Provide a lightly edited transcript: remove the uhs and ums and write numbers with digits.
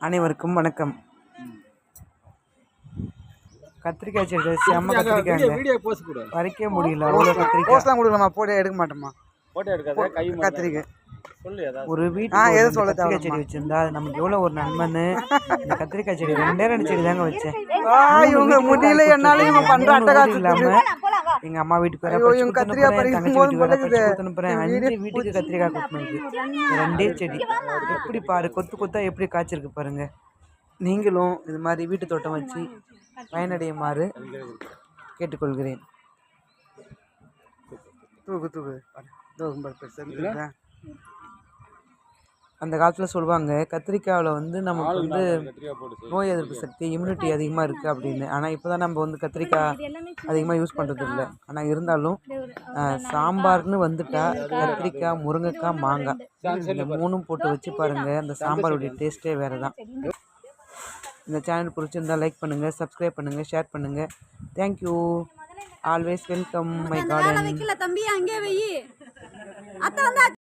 அனைவருக்கும் வணக்கம். கத்திரிக்காய் செடி செம்ம கத்திரிக்காய் பறிக்க முடியல. அவ்வளோ கத்திரிக்காய் கொடுக்கலாமா? போட்டோ எடுக்க மாட்டோமா? கத்திரிக்காய் ஒரு வீட்டுக்கு கத்திரிக்காய் செடி வச்சிருந்தா அது நமக்கு எவ்வளோ ஒரு நன்மைன்னு இந்த கத்திரிக்காய் செடி 2 செடி தாங்க வச்சேன். இவங்க முடியல என்னால இவங்க பண்ற அட்டகாசம் இல்லாம எங்க அம்மா வீட்டுக்கு வர கத்திரிக்காய் பறிக்கிறேன். 5 வீட்டுக்கு கத்திரிக்காய் கொடுத்துருக்கு. 2 செடி எப்படி பாரு, கொத்து கொத்தா எப்படி காய்ச்சிருக்கு பாருங்க. நீங்களும் இது மாதிரி வீட்டு தோட்டம் வச்சு பயனடையுமாறு கேட்டுக்கொள்கிறேன். அந்த காலத்தில் சொல்லுவாங்க கத்திரிக்காயில் வந்து நமக்கு வந்து நோய் எதிர்ப்பு சக்தி, இம்யூனிட்டி அதிகமாக இருக்குது அப்படின்னு. ஆனால் இப்போ தான் நம்ம வந்து கத்திரிக்காய் அதிகமாக யூஸ் பண்ணுறது இல்லை. ஆனால் இருந்தாலும் சாம்பார்னு வந்துட்டா கத்திரிக்காய், முருங்கைக்காய், மாங்காய் இந்த 3 போட்டு வச்சு பாருங்கள். அந்த சாம்பாருடைய டேஸ்ட்டே வேறு தான். இந்த சேனல் பிடிச்சிருந்தால் லைக் பண்ணுங்கள், சப்ஸ்கிரைப் பண்ணுங்கள், ஷேர் பண்ணுங்கள். Thank you. Always welcome my garden.